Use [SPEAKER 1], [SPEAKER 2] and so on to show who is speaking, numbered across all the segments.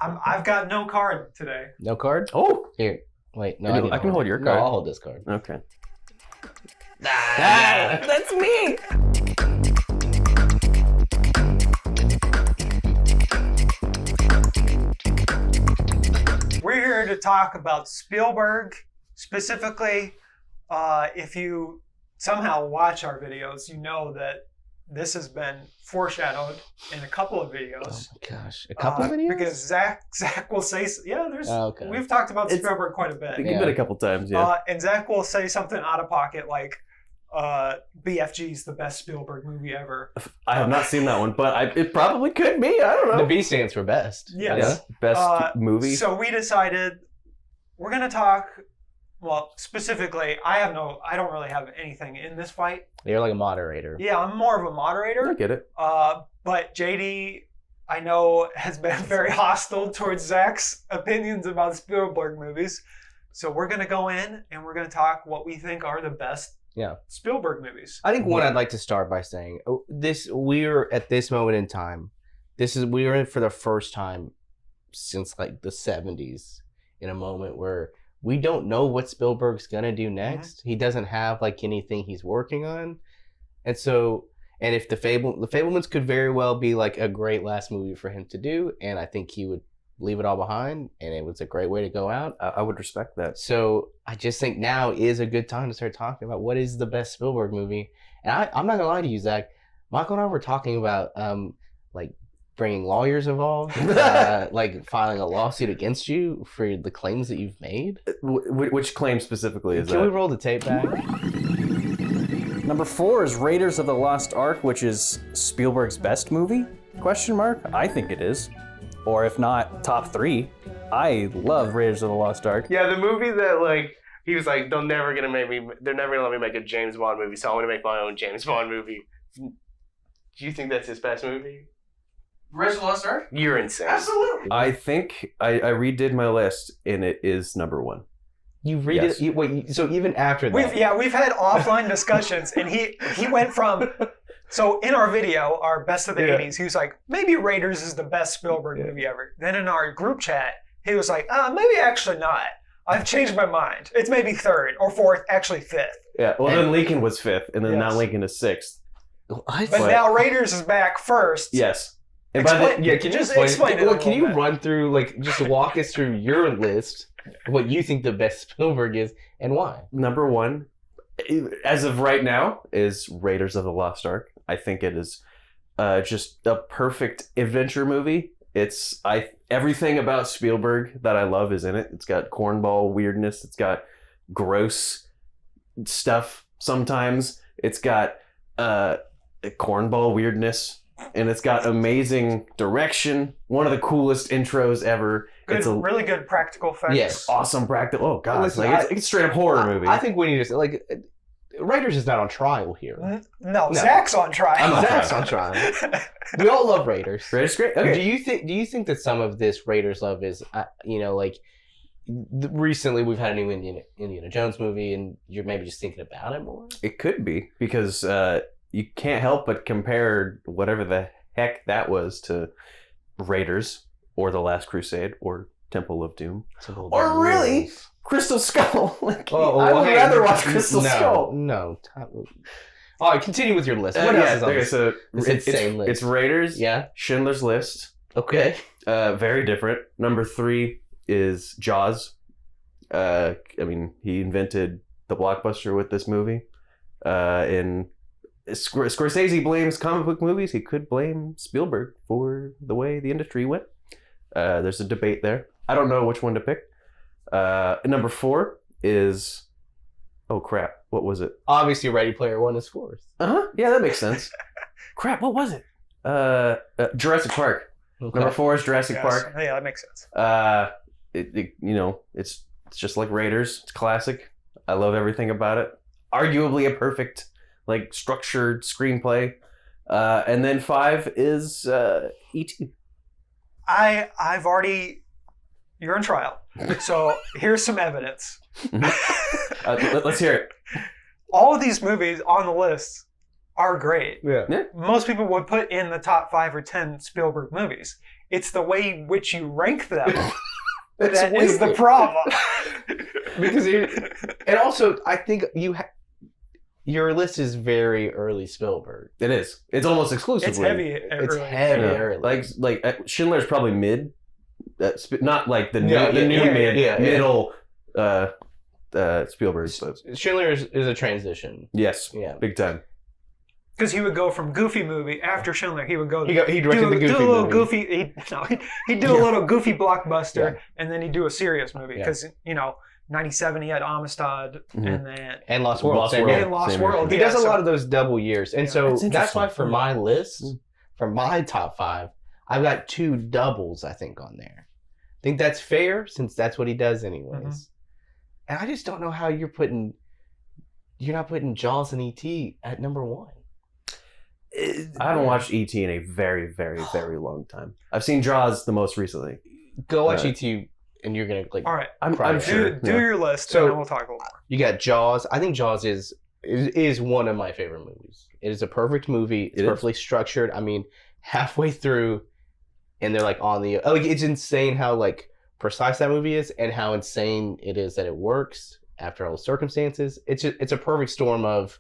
[SPEAKER 1] I've got no card today.
[SPEAKER 2] No card?
[SPEAKER 3] Oh,
[SPEAKER 2] Here, wait. No,
[SPEAKER 3] I can hold your
[SPEAKER 2] No,
[SPEAKER 3] card.
[SPEAKER 2] I'll hold this card.
[SPEAKER 3] Okay.
[SPEAKER 2] That's me.
[SPEAKER 1] We're here to talk about Spielberg, specifically. If you somehow watch our videos, you know that this has been foreshadowed in a couple of videos.
[SPEAKER 2] Oh my gosh, a couple videos?
[SPEAKER 1] Because Zach will say,
[SPEAKER 2] Okay.
[SPEAKER 1] We've talked about Spielberg quite a bit.
[SPEAKER 3] It's been a couple times, yeah.
[SPEAKER 1] And Zach will say something out of pocket like, BFG's the best Spielberg movie ever.
[SPEAKER 3] I have not seen that one, but it probably could be. I don't know.
[SPEAKER 2] The B stands for best.
[SPEAKER 1] Yes.
[SPEAKER 3] Yeah. Best movie.
[SPEAKER 1] So we decided we're going to talk, well, specifically, I don't really have anything in this fight.
[SPEAKER 2] You're like a moderator.
[SPEAKER 1] Yeah, I'm more of a moderator.
[SPEAKER 3] I get it.
[SPEAKER 1] But JD, I know, has been very hostile towards Zach's opinions about Spielberg movies. So we're going to go in and we're going to talk what we think are the best Spielberg movies.
[SPEAKER 2] I think one I'd like to start by saying we're at this moment in time. We're in for the first time since like the 70s in a moment where we don't know what Spielberg's gonna do next. Mm-hmm. He doesn't have like anything he's working on, and if the Fablemans could very well be like a great last movie for him to do, and I think he would leave it all behind, and it was a great way to go out.
[SPEAKER 3] I would respect that.
[SPEAKER 2] So I just think now is a good time to start talking about what is the best Spielberg movie. And I'm not gonna lie to you, Zach. Michael and I were talking about like bringing lawyers involved, like filing a lawsuit against you for the claims that you've made.
[SPEAKER 3] Which claim specifically is that?
[SPEAKER 2] Can we roll the tape back?
[SPEAKER 4] Number 4 is Raiders of the Lost Ark, which is Spielberg's best movie? Question mark? I think it is. Or if not, top 3. I love Raiders of the Lost Ark.
[SPEAKER 5] Yeah, the movie that like he was like, they're never gonna let me make a James Bond movie, so I'm gonna make my own James Bond movie. Do you think that's his best movie?
[SPEAKER 6] Raiders of the Lost Ark?
[SPEAKER 5] You're insane.
[SPEAKER 6] Absolutely.
[SPEAKER 3] I think I redid my list, and it is number 1.
[SPEAKER 2] You read
[SPEAKER 3] Yes.
[SPEAKER 2] it. Wait. So even after that,
[SPEAKER 1] We've had offline discussions, and he went from. So in our video, our best of the 80s, he was like, maybe Raiders is the best Spielberg movie ever. Then in our group chat, he was like, maybe actually not. I've changed my mind. It's maybe 3rd or 4th, actually 5th.
[SPEAKER 3] Yeah, well then Lincoln was 5th, and then now
[SPEAKER 1] Yes.
[SPEAKER 3] Lincoln is 6th.
[SPEAKER 1] But now Raiders is back first.
[SPEAKER 3] Yes. And
[SPEAKER 1] Explain,
[SPEAKER 2] can you
[SPEAKER 1] just
[SPEAKER 2] explain
[SPEAKER 1] explain it?
[SPEAKER 2] Well, can you run through just walk us through your list, what you think the best Spielberg is, and why?
[SPEAKER 3] Number 1, as of right now, is Raiders of the Lost Ark. I think it is just a perfect adventure movie. Everything about Spielberg that I love is in it. It's got cornball weirdness. It's got gross stuff sometimes. It's got cornball weirdness. And it's got amazing direction. One of the coolest intros ever. It's a
[SPEAKER 1] really good practical effects.
[SPEAKER 2] Yes.
[SPEAKER 3] awesome practical. Oh god,
[SPEAKER 2] Listen,
[SPEAKER 3] it's straight up horror movie.
[SPEAKER 2] I think we need to Raiders is not on trial here.
[SPEAKER 1] No, Zach's on trial.
[SPEAKER 2] Zach's on trial. We all love Raiders.
[SPEAKER 3] Raiders is great. Okay.
[SPEAKER 2] Do you think that some of this Raiders love is recently we've had a new Indiana Jones movie, and you're maybe just thinking about it more?
[SPEAKER 3] It could be because you can't help but compare whatever the heck that was to Raiders or The Last Crusade or Temple of Doom or really Crystal Skull. I would rather watch Crystal Skull.
[SPEAKER 2] No. All right, continue with your list. What else is on this insane list?
[SPEAKER 3] It's Raiders.
[SPEAKER 2] Yeah.
[SPEAKER 3] Schindler's List.
[SPEAKER 2] Okay.
[SPEAKER 3] Very different. Number 3 is Jaws. He invented the blockbuster with this movie. And Scorsese blames comic book movies. He could blame Spielberg for the way the industry went. There's a debate there. I don't know which one to pick. Number 4 is... Oh, crap. What was it?
[SPEAKER 2] Obviously, Ready Player One is 4th.
[SPEAKER 3] Uh-huh. Yeah, that makes sense. Crap, what was it? Jurassic Park. Okay. Number 4 is Jurassic Park.
[SPEAKER 1] Yeah, that makes sense.
[SPEAKER 3] It's just like Raiders. It's classic. I love everything about it. Arguably a perfect, structured screenplay. And then 5 is E.T.
[SPEAKER 1] I've already... You're on trial. So here's some evidence.
[SPEAKER 3] Let's hear it.
[SPEAKER 1] All of these movies on the list are great.
[SPEAKER 2] Yeah.
[SPEAKER 1] Most people would put in the top 5 or 10 Spielberg movies. It's the way in which you rank them
[SPEAKER 2] That's
[SPEAKER 1] that is the
[SPEAKER 2] weird.
[SPEAKER 1] problem.
[SPEAKER 2] Because and also I think your list is very early Spielberg.
[SPEAKER 3] It is. It's almost exclusively.
[SPEAKER 1] It's heavy.
[SPEAKER 2] It's
[SPEAKER 1] early.
[SPEAKER 2] heavy
[SPEAKER 3] Yeah.
[SPEAKER 2] early.
[SPEAKER 3] Like Schindler's probably mid. Not like the new,
[SPEAKER 2] Yeah,
[SPEAKER 3] the new
[SPEAKER 2] yeah,
[SPEAKER 3] mid,
[SPEAKER 2] yeah.
[SPEAKER 3] middle Spielberg. But
[SPEAKER 2] Schindler is a transition.
[SPEAKER 3] yes,
[SPEAKER 2] Yeah.
[SPEAKER 3] big time.
[SPEAKER 1] Because he would go from Goofy movie after Schindler, he would go
[SPEAKER 2] He directed the Goofy
[SPEAKER 1] do a little
[SPEAKER 2] movie.
[SPEAKER 1] Goofy. He'd do a little Goofy blockbuster,
[SPEAKER 2] Yeah.
[SPEAKER 1] and then he'd do a serious movie.
[SPEAKER 2] Yeah.
[SPEAKER 1] Because 97 he had Amistad,
[SPEAKER 3] Mhm.
[SPEAKER 1] and then
[SPEAKER 2] And Lost World.
[SPEAKER 3] Lost
[SPEAKER 2] same
[SPEAKER 3] World.
[SPEAKER 2] year.
[SPEAKER 1] and Lost
[SPEAKER 3] Same year.
[SPEAKER 1] World.
[SPEAKER 2] He
[SPEAKER 1] yeah,
[SPEAKER 2] does a
[SPEAKER 1] so-
[SPEAKER 2] lot of those double years. And
[SPEAKER 1] Yeah.
[SPEAKER 2] so
[SPEAKER 3] That's
[SPEAKER 2] that's why
[SPEAKER 3] interesting.
[SPEAKER 2] for my list, for my top 5, I've got 2 doubles, I think, on there. I think that's fair since that's what he does anyways.
[SPEAKER 1] Mhm.
[SPEAKER 2] And I just don't know how you're not putting Jaws and E.T. at number 1.
[SPEAKER 3] I haven't watched E.T. in a very, very, very long time. I've seen Jaws the most recently.
[SPEAKER 2] Go watch
[SPEAKER 3] Right.
[SPEAKER 2] E.T. and you're going to like
[SPEAKER 1] All right,
[SPEAKER 3] I'm
[SPEAKER 2] Right.
[SPEAKER 3] sure.
[SPEAKER 1] do
[SPEAKER 3] yeah.
[SPEAKER 1] your list,
[SPEAKER 2] So-
[SPEAKER 1] and then we'll talk a little more.
[SPEAKER 2] You got Jaws. I think Jaws is one of my favorite movies. It is a perfect movie. It's
[SPEAKER 3] It is.
[SPEAKER 2] perfectly structured. I mean, halfway through, and they're like on the like. It's insane how like precise that movie is, and how insane it is that it works after all the circumstances. It's a perfect storm of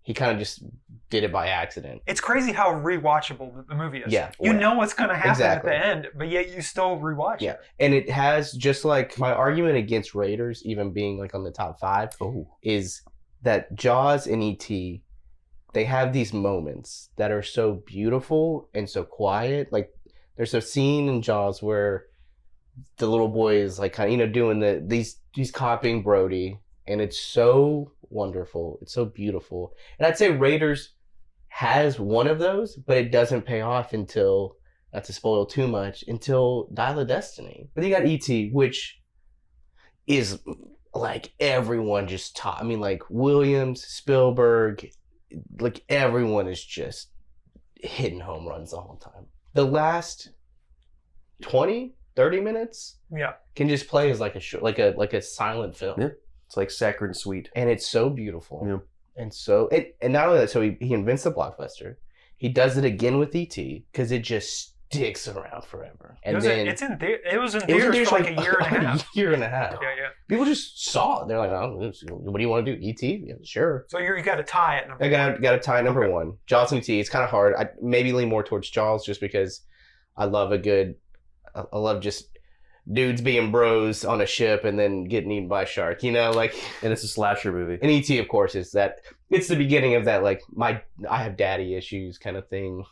[SPEAKER 2] he kind of just did it by accident.
[SPEAKER 1] It's crazy how rewatchable the movie is.
[SPEAKER 2] Yeah.
[SPEAKER 1] You know what's going to happen
[SPEAKER 2] Exactly.
[SPEAKER 1] at the end, but yet you still rewatch
[SPEAKER 2] Yeah.
[SPEAKER 1] it.
[SPEAKER 2] And it has just like my argument against Raiders even being like on the top 5
[SPEAKER 3] Oh,
[SPEAKER 2] is that Jaws and E.T. they have these moments that are so beautiful and so quiet. Like there's a scene in Jaws where the little boy is like kind of doing he's copying Brody, and it's so wonderful. It's so beautiful. And I'd say Raiders has one of those, but it doesn't pay off until, not to spoil too much, until Dial of Destiny. But you got E.T., which is like everyone just taught. I mean, like Williams, Spielberg, like everyone is just hitting home runs the whole time. The last 20, 30 minutes
[SPEAKER 1] Yeah.
[SPEAKER 2] can just play as like a silent film.
[SPEAKER 3] Yeah. It's like saccharine sweet.
[SPEAKER 2] And it's so beautiful.
[SPEAKER 3] Yeah.
[SPEAKER 2] And not only that, so he invents the blockbuster. He does it again with E.T. because it just sticks around forever. And
[SPEAKER 1] It was
[SPEAKER 2] then
[SPEAKER 1] in theaters
[SPEAKER 2] it was in
[SPEAKER 1] for like
[SPEAKER 2] theaters
[SPEAKER 1] a year and a half.
[SPEAKER 2] year and a half.
[SPEAKER 1] Yeah, yeah.
[SPEAKER 2] People just saw it. They're like, "Oh, what do you want to do? E.T.? Yeah, sure."
[SPEAKER 1] So you got to tie it.
[SPEAKER 2] I got to tie number 1. Jaws and E.T. It's kind of hard. I maybe lean more towards Jaws just because I love just dudes being bros on a ship and then getting eaten by a shark. Like.
[SPEAKER 3] And it's a slasher movie.
[SPEAKER 2] And E.T., of course, is that it's the beginning of that, like, I have daddy issues kind of thing,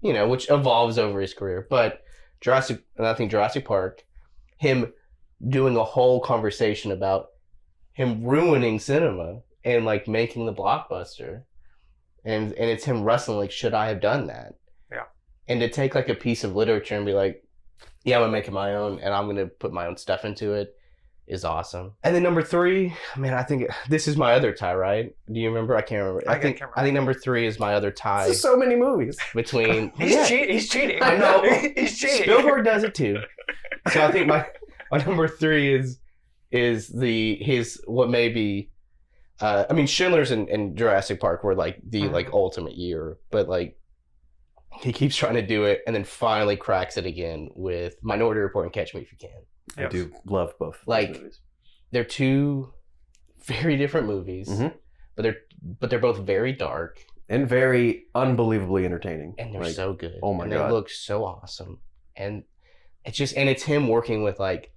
[SPEAKER 2] which evolves over his career. But I think Jurassic Park, him doing a whole conversation about him ruining cinema and, like, making the blockbuster. And it's him wrestling, like, should I have done that?
[SPEAKER 1] Yeah.
[SPEAKER 2] And to take, like, a piece of literature and be like, yeah, I'm going to make it my own, and I'm going to put my own stuff into it, is awesome. And then number 3, man, I think this is my other tie, right? Do you remember? I can't remember.
[SPEAKER 1] I
[SPEAKER 2] I think
[SPEAKER 1] can't remember.
[SPEAKER 2] number 3 is my other tie
[SPEAKER 3] There's so many movies.
[SPEAKER 2] between.
[SPEAKER 1] He's
[SPEAKER 2] Yeah,
[SPEAKER 1] cheating.
[SPEAKER 2] I know.
[SPEAKER 1] He's cheating.
[SPEAKER 2] Spielberg does it too. So I think my number 3 is his what may be. I mean, Schindler's and Jurassic Park were like the like ultimate year, but like he keeps trying to do it and then finally cracks it again with Minority Report and Catch Me If You Can.
[SPEAKER 3] I
[SPEAKER 1] Yes.
[SPEAKER 3] do love both. of those
[SPEAKER 2] Like,
[SPEAKER 3] movies.
[SPEAKER 2] They're 2 very different movies,
[SPEAKER 3] Mhm.
[SPEAKER 2] but they're both very dark
[SPEAKER 3] And very unbelievably entertaining.
[SPEAKER 2] and they're
[SPEAKER 3] Like,
[SPEAKER 2] so good.
[SPEAKER 3] oh my
[SPEAKER 2] and
[SPEAKER 3] God.
[SPEAKER 2] they look so awesome. And it's him working with like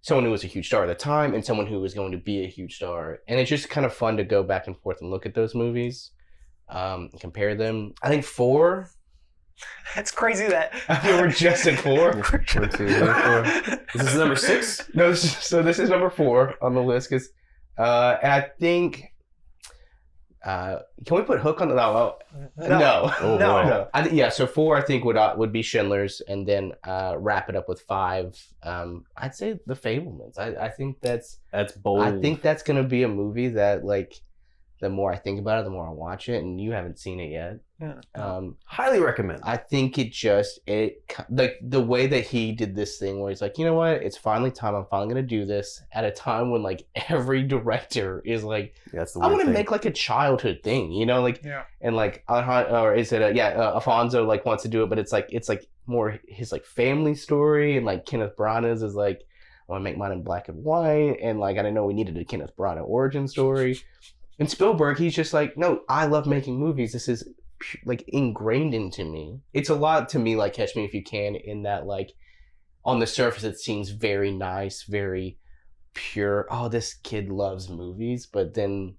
[SPEAKER 2] someone who was a huge star at the time and someone who was going to be a huge star. And it's just kind of fun to go back and forth and look at those movies, and compare them. I think 4.
[SPEAKER 1] It's crazy that
[SPEAKER 2] We were just at 4.
[SPEAKER 3] 1, 2, 3, 4. Is this number 6?
[SPEAKER 2] No, this is number 4 on the list because, and I think, can we put Hook on the? No.
[SPEAKER 3] Oh,
[SPEAKER 1] No.
[SPEAKER 3] boy.
[SPEAKER 2] No. Yeah, so 4 I think would be Schindler's, and then wrap it up with 5. I'd say The Fabelmans. I think that's
[SPEAKER 3] Bold.
[SPEAKER 2] I think that's gonna be a movie that like the more I think about it, the more I watch it, and you haven't seen it yet.
[SPEAKER 1] Yeah.
[SPEAKER 3] highly recommend.
[SPEAKER 2] I think the way that he did this thing where he's like, you know what, it's finally time. I'm finally gonna do this at a time when like every director is like,
[SPEAKER 3] Yeah, that's the
[SPEAKER 2] I
[SPEAKER 3] weird
[SPEAKER 2] want to
[SPEAKER 3] thing.
[SPEAKER 2] make like a childhood thing, like,
[SPEAKER 1] Yeah.
[SPEAKER 2] and like, or is it Alfonso like wants to do it, but it's like more his like family story, and like Kenneth Branagh's is like, I want to make mine in black and white, and like I didn't know we needed a Kenneth Branagh origin story. And Spielberg, he's just like, no, I love making movies. This is like ingrained into me. It's a lot to me like Catch Me If You Can, in that like on the surface it seems very nice, very pure. Oh, this kid loves movies, but then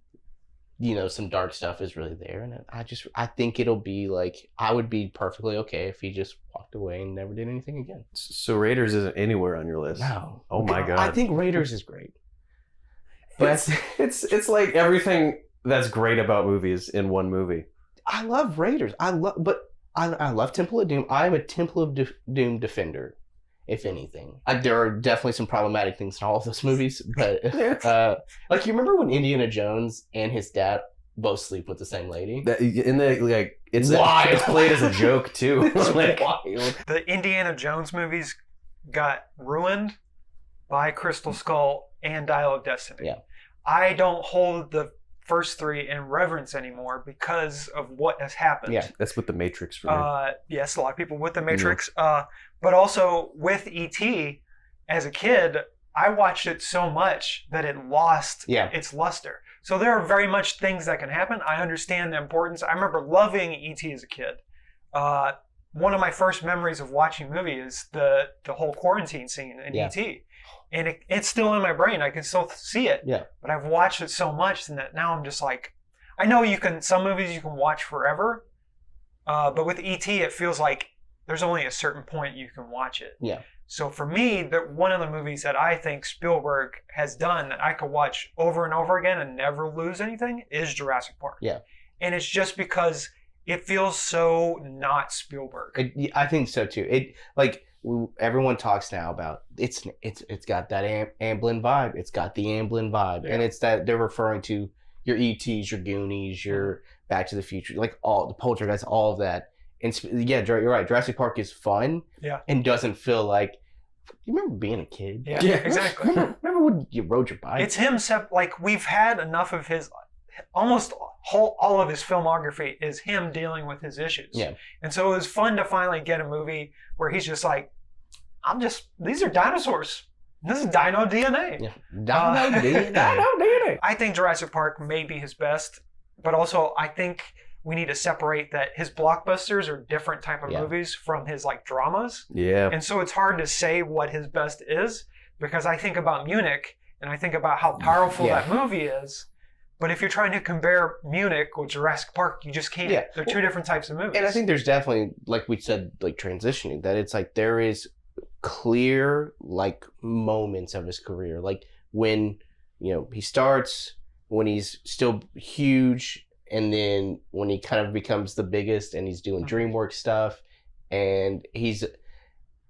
[SPEAKER 2] some dark stuff is really there, and I think it'll be like, I would be perfectly okay if he just walked away and never did anything again.
[SPEAKER 3] So Raiders isn't anywhere on your list.
[SPEAKER 2] No.
[SPEAKER 3] Oh my God.
[SPEAKER 2] I think Raiders is great. But
[SPEAKER 3] it's like everything that's great about movies in one movie.
[SPEAKER 2] I love Raiders. I love Temple of Doom. I'm a Temple of Doom defender, if anything. There are definitely some problematic things in all of those movies, but like, you remember when Indiana Jones and his dad both sleep with the same lady?
[SPEAKER 3] It's played as a joke too. Like,
[SPEAKER 2] wild.
[SPEAKER 1] The Indiana Jones movies got ruined by Crystal Skull and Dial of Destiny.
[SPEAKER 2] Yeah.
[SPEAKER 1] I don't hold the first three in reverence anymore because of what has happened.
[SPEAKER 2] Yeah.
[SPEAKER 3] that's with the Matrix for me.
[SPEAKER 1] Yes, a lot of people with the Matrix. But also with E.T. as a kid, I watched it so much that it lost its luster. So there are very much things that can happen. I understand the importance. I remember loving E.T. as a kid. One of my first memories of watching a movie is the whole quarantine scene in E.T. And it's still in my brain. I can still see it.
[SPEAKER 2] Yeah.
[SPEAKER 1] But I've watched it so much that now I'm just like, I know some movies you can watch forever. But with E.T., it feels like there's only a certain point you can watch it.
[SPEAKER 2] Yeah.
[SPEAKER 1] So for me, one of the movies that I think Spielberg has done that I could watch over and over again and never lose anything is Jurassic Park.
[SPEAKER 2] Yeah. And
[SPEAKER 1] it's just because it feels so not Spielberg.
[SPEAKER 2] I think so too. Everyone talks now about it's got that Amblin vibe. It's got the Amblin vibe, and it's that they're referring to your E.T.s, your Goonies, your Back to the Future, like all the Poltergeist, all of that. And you're right. Jurassic Park is fun, and doesn't feel like. You remember being a kid?
[SPEAKER 1] Yeah, exactly.
[SPEAKER 2] Remember when you rode your bike?
[SPEAKER 1] It's him. Like, we've had enough of his. Almost all of his filmography is him dealing with his issues.
[SPEAKER 2] Yeah.
[SPEAKER 1] And so it was fun to finally get a movie where he's just like, these are dinosaurs. This is dino DNA.
[SPEAKER 2] Yeah. Dino DNA.
[SPEAKER 3] Dino DNA.
[SPEAKER 1] I think Jurassic Park may be his best, but also I think we need to separate that his blockbusters are different type of movies from his like dramas.
[SPEAKER 3] Yeah.
[SPEAKER 1] And so it's hard to say what his best is, because I think about Munich and I think about how powerful that movie is. But if you're trying to compare Munich with Jurassic Park, you just can't. They're two different types of movies.
[SPEAKER 2] And I think there's definitely, like we said, like transitioning, that it's like there is clear like moments of his career. Like when, he starts, when he's still huge, and then when he kind of becomes the biggest and he's doing DreamWorks stuff, and he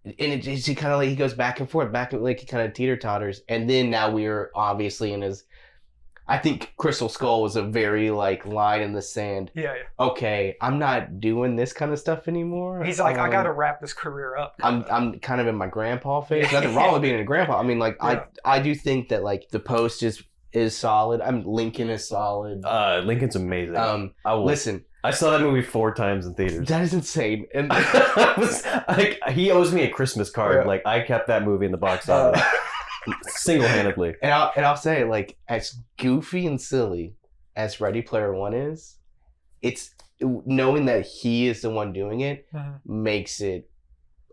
[SPEAKER 2] kind of like, he goes back and forth, like he kind of teeter-totters. And then now we're obviously in his, I think Crystal Skull was a very like line in the sand.
[SPEAKER 1] Yeah.
[SPEAKER 2] Okay, I'm not doing this kind of stuff anymore.
[SPEAKER 1] He's like, I got to wrap this career up.
[SPEAKER 2] I'm kind of in my grandpa phase. Nothing wrong with being a grandpa. I mean, like I do think that like The Post is solid. Lincoln is solid.
[SPEAKER 3] Lincoln's amazing.
[SPEAKER 2] Listen,
[SPEAKER 3] I saw that movie 4 times in theaters.
[SPEAKER 2] That is insane. And
[SPEAKER 3] I was like, he owes me a Christmas card.
[SPEAKER 2] Yeah.
[SPEAKER 3] Like, I kept that movie in the box office. Single-handedly.
[SPEAKER 2] And I'll say, like, as goofy and silly as Ready Player One is, it's knowing that he is the one doing it makes it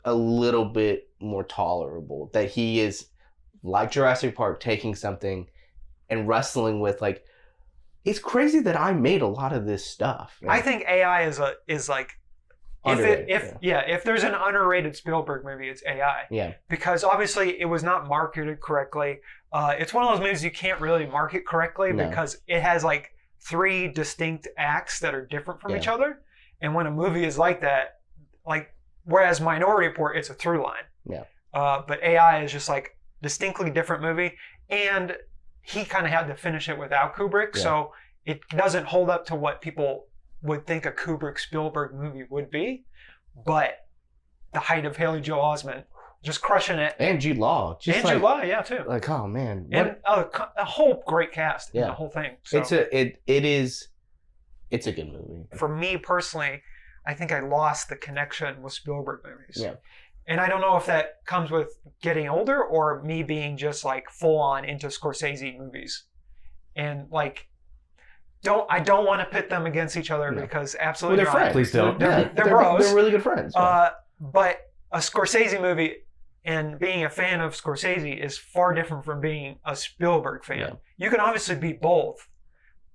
[SPEAKER 2] a little bit more tolerable. That he is, like Jurassic Park, taking something and wrestling with, like, it's crazy that I made a lot of this stuff.
[SPEAKER 1] I think AI is like, if there's an underrated Spielberg movie, it's AI.
[SPEAKER 2] Yeah.
[SPEAKER 1] Because obviously it was not marketed correctly. It's one of those movies you can't really market correctly because it has like 3 distinct acts that are different from each other. And when a movie is like that, like, whereas Minority Report, it's a through line.
[SPEAKER 2] Yeah.
[SPEAKER 1] But AI is just like distinctly different movie. And he kind of had to finish it without Kubrick. So it doesn't hold up to what people would think a Kubrick Spielberg movie would be, but the height of Haley Joel Osment just crushing it,
[SPEAKER 2] and Jude Law,
[SPEAKER 1] Jude Law, too.
[SPEAKER 2] Like, oh man,
[SPEAKER 1] and a whole great cast in the whole thing. So
[SPEAKER 2] it's a good movie.
[SPEAKER 1] For me personally, I think I lost the connection with Spielberg movies.
[SPEAKER 2] Yeah.
[SPEAKER 1] And I don't know if that comes with getting older or me being just like full on into Scorsese movies. And like, I don't want to pit them against each other because absolutely
[SPEAKER 2] they're friends.
[SPEAKER 3] Please don't.
[SPEAKER 1] They're bros.
[SPEAKER 2] They're really good friends.
[SPEAKER 1] But a Scorsese movie and being a fan of Scorsese is far different from being a Spielberg fan.
[SPEAKER 2] Yeah.
[SPEAKER 1] You can obviously be both.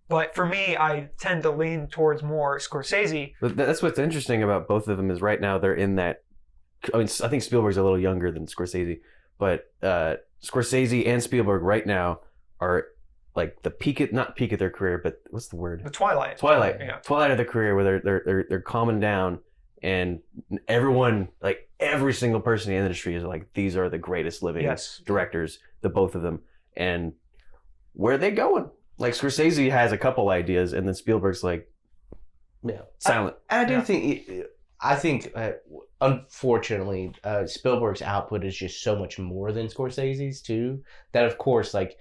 [SPEAKER 1] But for me, I tend to lean towards more Scorsese.
[SPEAKER 3] But that's what's interesting about both of them is right now they're in that. I mean, I think Spielberg's a little younger than Scorsese, but Scorsese and Spielberg right now are like the not peak of their career, but what's the word?
[SPEAKER 1] The Twilight.
[SPEAKER 3] Twilight of their career, where they're calming down, and everyone, like every single person in the industry, is like, these are the greatest living directors, the both of them, and where are they going? Like Scorsese has a couple ideas, and then Spielberg's like, silent.
[SPEAKER 2] I do think. I think, unfortunately, Spielberg's output is just so much more than Scorsese's too. That of course, like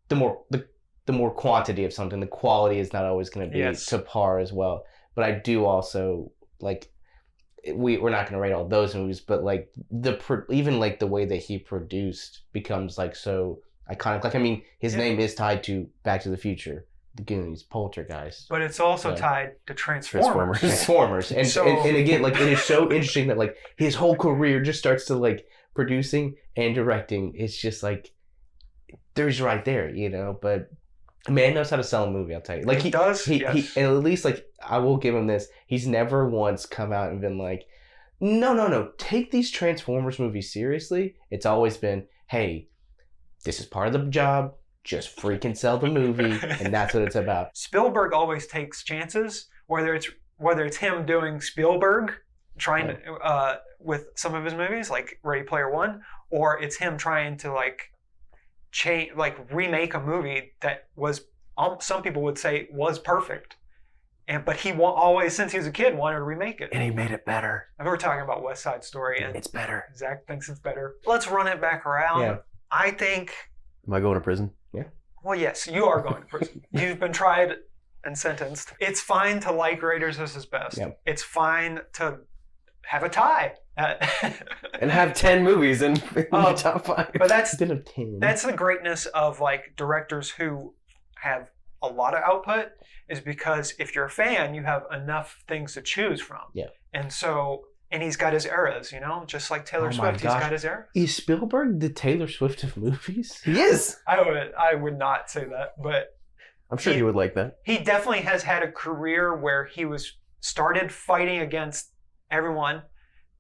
[SPEAKER 2] the more quantity of something, the quality is not always going to be to par as well. But I do also like we're not going to rate all those movies, but like even like the way that he produced becomes like so iconic. Like I mean, his name is tied to Back to the Future, The Goonies, Poltergeist.
[SPEAKER 1] But it's also tied to Transformers.
[SPEAKER 2] And again, like it is so interesting that like his whole career just starts to like producing and directing. It's just like there's right there, you know. But man knows how to sell a movie. I'll tell you. Like he does. He and at least like I will give him this. He's never once come out and been like, no, take these Transformers movies seriously. It's always been, hey, this is part of the job. Just freaking sell the movie, and that's what it's about.
[SPEAKER 1] Spielberg always takes chances, whether it's him doing Spielberg, trying to with some of his movies like Ready Player One, or it's him trying to like remake a movie that was some people would say was perfect, but he always since he was a kid wanted to remake it,
[SPEAKER 3] and he made it better.
[SPEAKER 1] And we're talking about West Side Story, and
[SPEAKER 3] it's better.
[SPEAKER 1] Zach thinks it's better. Let's run it back around.
[SPEAKER 2] Yeah.
[SPEAKER 1] I think.
[SPEAKER 3] Am I going to prison?
[SPEAKER 2] Yeah.
[SPEAKER 1] Well, yes, you are going to prison. You've been tried and sentenced. It's fine to like Raiders as his best. Yep. It's fine to have a tie.
[SPEAKER 3] And have 10 movies in the top 5.
[SPEAKER 1] But that's the greatness of like directors who have a lot of output, is because if you're a fan, you have enough things to choose from.
[SPEAKER 2] Yeah.
[SPEAKER 1] And he's got his eras, you know, just like Taylor Swift. He's got his eras.
[SPEAKER 2] Is Spielberg the Taylor Swift of movies?
[SPEAKER 3] He is.
[SPEAKER 1] I would not say that, but
[SPEAKER 3] I'm sure he would like that.
[SPEAKER 1] He definitely has had a career where he started fighting against everyone,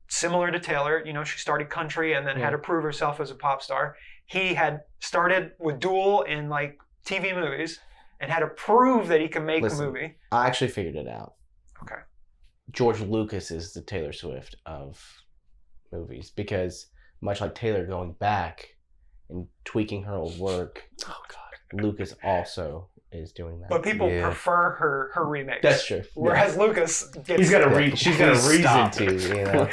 [SPEAKER 1] similar to Taylor. You know, she started country and then had to prove herself as a pop star. He had started with Duel in like TV movies and had to prove that he could make a movie.
[SPEAKER 2] I actually figured it out.
[SPEAKER 1] Okay.
[SPEAKER 2] George Lucas is the Taylor Swift of movies, because much like Taylor going back and tweaking her old work, Lucas also is doing that.
[SPEAKER 1] But people prefer her remakes.
[SPEAKER 2] That's true.
[SPEAKER 1] Whereas Lucas gets...
[SPEAKER 2] She's got a reason to, you know.